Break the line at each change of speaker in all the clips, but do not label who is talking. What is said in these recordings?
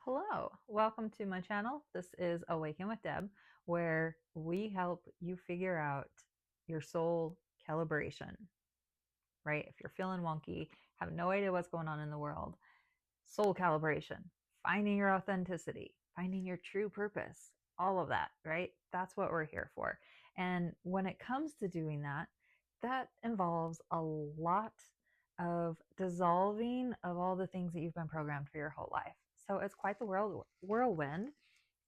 Hello, welcome to my channel. This is Awaken with Deb, where we help you figure out your soul calibration, right? If you're feeling wonky, have no idea what's going on in the world, soul calibration, finding your authenticity, finding your true purpose, all of that, right? That's what we're here for. And when it comes to doing that, that involves a lot of dissolving of all the things that you've been programmed for your whole life. So it's quite the whirlwind.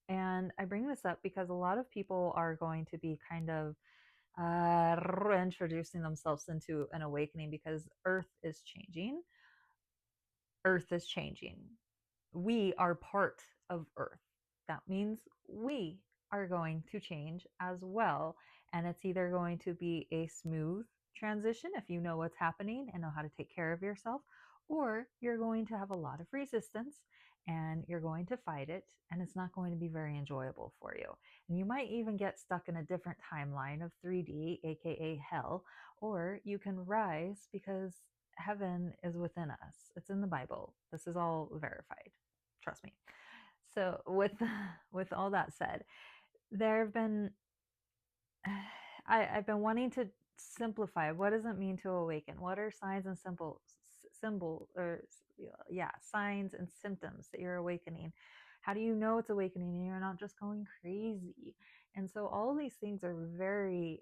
And I bring this up because a lot of people are going to be kind of introducing themselves into an awakening because Earth is changing. Earth is changing. We are part of Earth. That means we are going to change as well. And it's either going to be a smooth transition if you know what's happening and know how to take care of yourself, or you're going to have a lot of resistance and you're going to fight it, and it's not going to be very enjoyable for you. And you might even get stuck in a different timeline of 3D, aka hell, or you can rise because heaven is within us. It's in the Bible. This is all verified. Trust me. So with all that said, there have been I've been wanting to simplify what does it mean to awaken? What are signs and symbol or yeah, signs and symptoms that you're awakening? How do you know it's awakening and you're not just going crazy? And so all of these things are very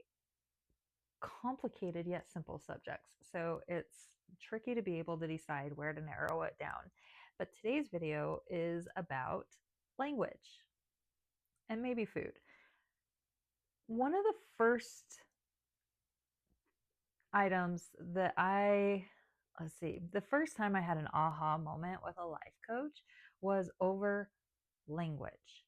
complicated yet simple subjects. So it's tricky to be able to decide where to narrow it down. But today's video is about language and maybe food. One of the first items that the first time I had an aha moment with a life coach was over language.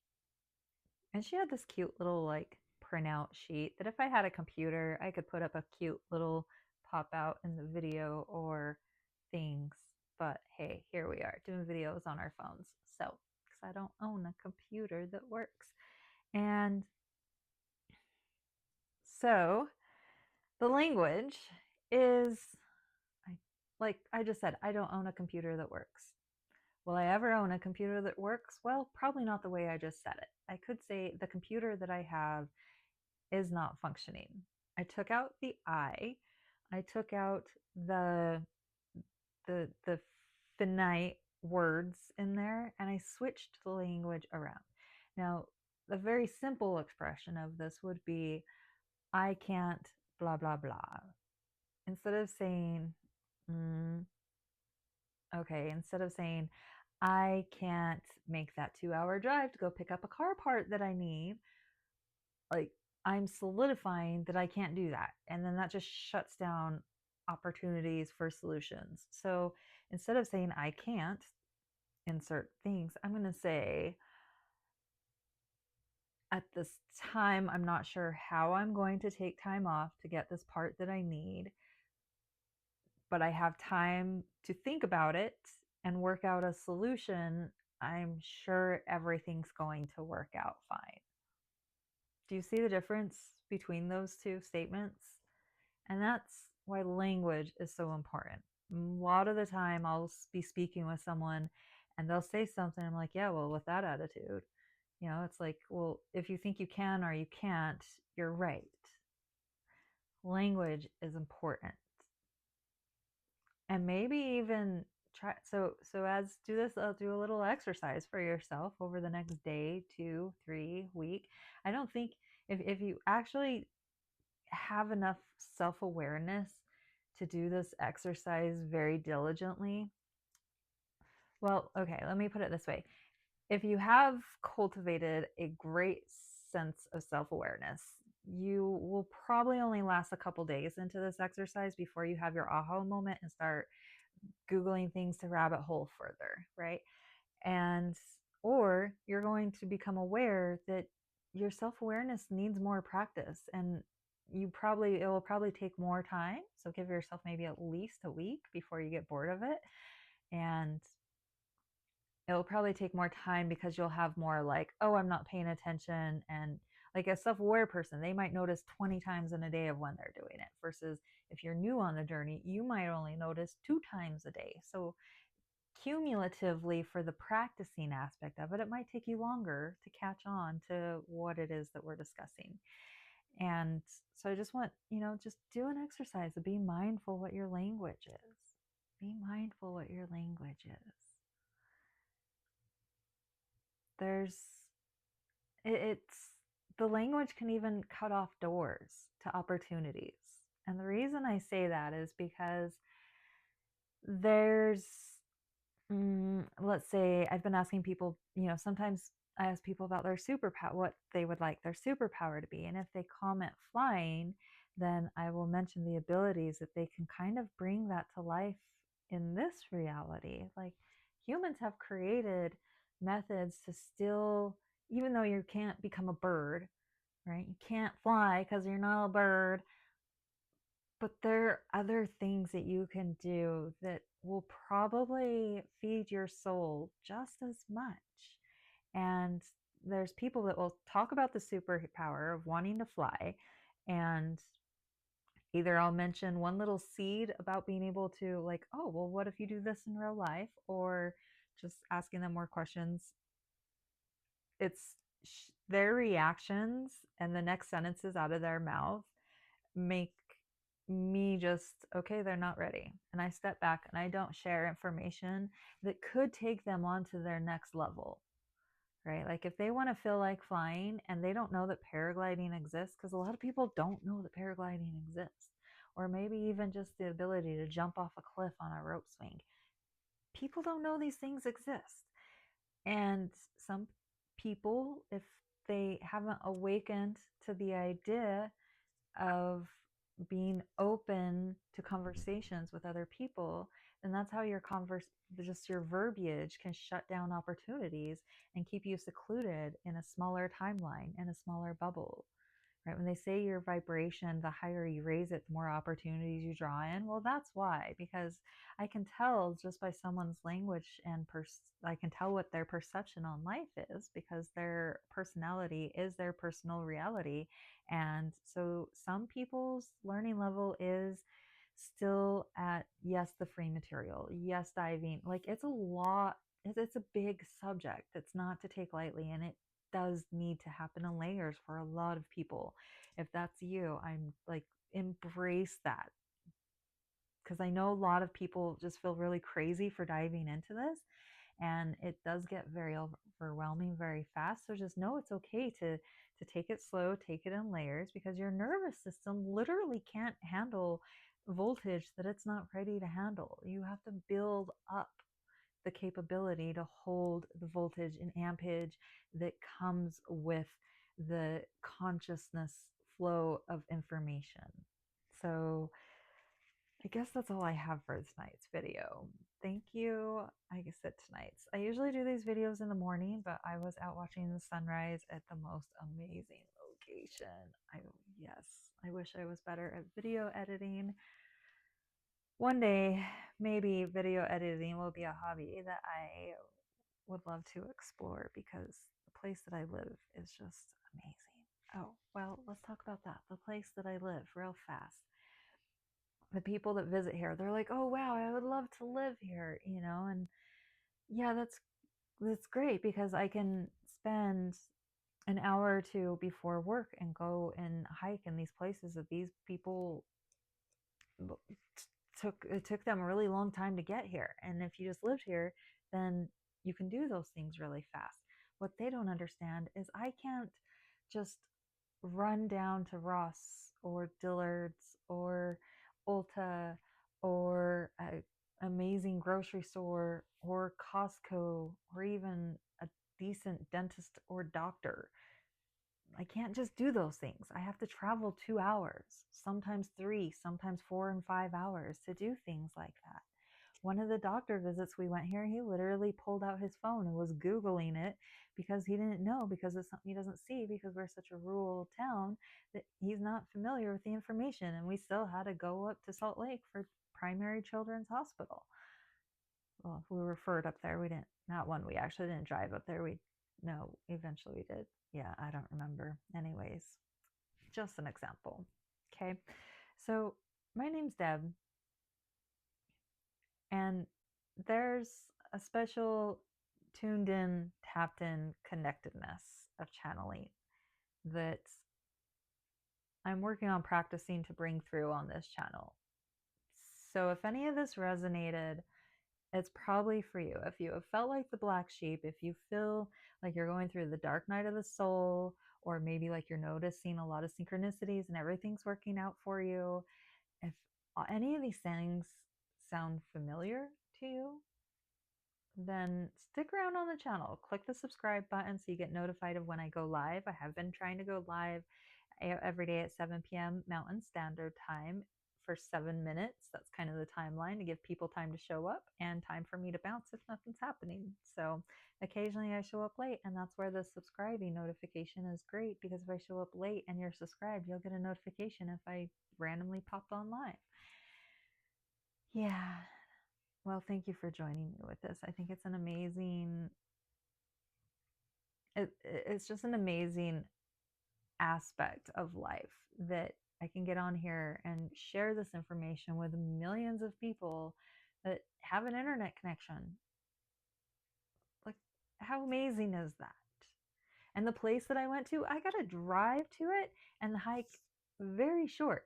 And she had this cute little like printout sheet that if I had a computer, I could put up a cute little pop out in the video or things. But hey, here we are doing videos on our phones. So, because I don't own a computer that works. And so the language is, like I just said, I don't own a computer that works. Will I ever own a computer that works? Well, probably not the way I just said it. I could say the computer that I have is not functioning. I took out the I took out the finite words in there, and I switched the language around. Now, the very simple expression of this would be I can't blah blah blah. Instead of saying instead of saying I can't make that 2-hour drive to go pick up a car part that I need, like I'm solidifying that I can't do that. And then that just shuts down opportunities for solutions. So instead of saying I can't insert things, I'm going to say at this time, I'm not sure how I'm going to take time off to get this part that I need, but I have time to think about it and work out a solution. I'm sure everything's going to work out fine. Do you see the difference between those two statements? And that's why language is so important. A lot of the time I'll be speaking with someone and they'll say something. I'm like, yeah, well, with that attitude, it's like, well, if you think you can or you can't, you're right. Language is important. And maybe even try, so as do this, I'll do a little exercise for yourself over the next day, 2, 3 week. I don't think if you actually have enough self-awareness to do this exercise very diligently. Well, okay, let me put it this way. If you have cultivated a great sense of self-awareness, you will probably only last a couple days into this exercise before you have your aha moment and start Googling things to rabbit hole further, right? And or you're going to become aware that your self-awareness needs more practice, and it will probably take more time. So give yourself maybe at least a week before you get bored of it. And it'll probably take more time because you'll have more like, oh, I'm not paying attention. And like a self-aware person, they might notice 20 times in a day of when they're doing it, versus if you're new on the journey, you might only notice 2 times a day. So cumulatively for the practicing aspect of it, it might take you longer to catch on to what it is that we're discussing. And so I just want, just do an exercise of being mindful what your language is. Be mindful what your language is. It's the language can even cut off doors to opportunities. And the reason I say that is because there's let's say I've been asking people, sometimes I ask people about their superpower, what they would like their superpower to be. And if they comment flying, then I will mention the abilities that they can kind of bring that to life in this reality. Like, humans have created methods to still, even though you can't become a bird, right? You can't fly because you're not a bird, but there are other things that you can do that will probably feed your soul just as much. And there's people that will talk about the superpower of wanting to fly, and either I'll mention one little seed about being able to, like, oh, well, what if you do this in real life? Or just asking them more questions. It's their reactions and the next sentences out of their mouth make me just, okay, they're not ready. And I step back and I don't share information that could take them on to their next level, right? Like, if they want to feel like flying and they don't know that paragliding exists, because a lot of people don't know that paragliding exists, or maybe even just the ability to jump off a cliff on a rope swing. People don't know these things exist. And some people, if they haven't awakened to the idea of being open to conversations with other people, then that's how just your verbiage can shut down opportunities and keep you secluded in a smaller timeline and a smaller bubble. Right? When they say your vibration, the higher you raise it, the more opportunities you draw in. Well, that's why, because I can tell just by someone's language and I can tell what their perception on life is, because their personality is their personal reality. And so some people's learning level is still at, yes, the free material, yes, diving. Like, it's a lot. It's a big subject that's not to take lightly, and it does need to happen in layers for a lot of people. If that's you, I'm like, embrace that, because I know a lot of people just feel really crazy for diving into this, and it does get very overwhelming very fast. So just know it's okay to take it slow, take it in layers, because your nervous system literally can't handle voltage that it's not ready to handle. You have to build up the capability to hold the voltage and ampage that comes with the consciousness flow of information. So I guess that's all I have for tonight's video. Thank you. I said tonight's. I usually do these videos in the morning, but I was out watching the sunrise at the most amazing location. Yes, I wish I was better at video editing. One day, maybe video editing will be a hobby that I would love to explore, because the place that I live is just amazing. Oh, well, let's talk about that. The place that I live, real fast. The people that visit here, they're like, oh, wow, I would love to live here, and yeah, that's great, because I can spend an hour or two before work and go and hike in these places that these people it took them a really long time to get here. And if you just lived here, then you can do those things really fast. What they don't understand is I can't just run down to Ross or Dillard's or Ulta or an amazing grocery store or Costco or even a decent dentist or doctor. I can't just do those things. I have to travel 2 hours, sometimes 3, sometimes 4 and 5 hours to do things like that. One of the doctor visits we went here, he literally pulled out his phone and was Googling it, because he didn't know, because it's something he doesn't see, because we're such a rural town that he's not familiar with the information. And we still had to go up to Salt Lake for Primary Children's Hospital. Well, we were referred up there. We didn't, not one, we actually didn't drive up there. No, eventually we did. Yeah, I don't remember. Anyways, just an example. Okay. So my name's Deb, and there's a special tuned in, tapped in connectedness of channeling that I'm working on practicing to bring through on this channel. So if any of this resonated, it's probably for you. If you have felt like the black sheep, if you feel like you're going through the dark night of the soul, or maybe like you're noticing a lot of synchronicities and everything's working out for you, if any of these things sound familiar to you, then stick around on the channel. Click the subscribe button so you get notified of when I go live. I have been trying to go live every day at 7 p.m. Mountain Standard Time for 7 minutes. That's kind of the timeline to give people time to show up and time for me to bounce if nothing's happening. So occasionally I show up late, and that's where the subscribing notification is great, because if I show up late and you're subscribed, you'll get a notification if I randomly popped on live. Yeah. Well, thank you for joining me with this. I think it's an amazing, it's just an amazing aspect of life that I can get on here and share this information with millions of people that have an internet connection. Like, how amazing is that? And the place that I went to, I got to drive to it and hike very short.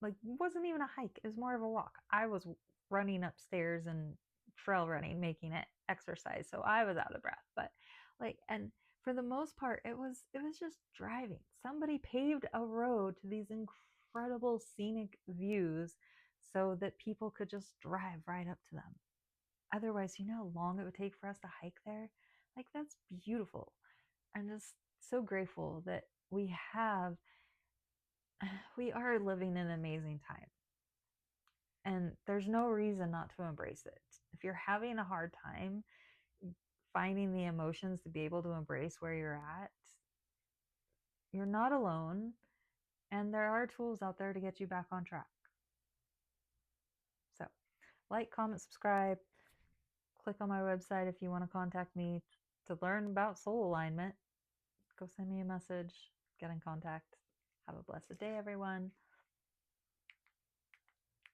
Like, it wasn't even a hike, it was more of a walk. I was running upstairs and trail running, making it exercise, so I was out of breath. But like, and for the most part, it was just driving. Somebody paved a road to these incredible scenic views so that people could just drive right up to them. Otherwise, you know how long it would take for us to hike there? Like, that's beautiful. I'm just so grateful that we are living in an amazing time. And there's no reason not to embrace it. If you're having a hard time finding the emotions to be able to embrace where you're at, you're not alone. And there are tools out there to get you back on track. So, like, comment, subscribe, click on my website if you want to contact me to learn about soul alignment. Go send me a message, get in contact. Have a blessed day, everyone.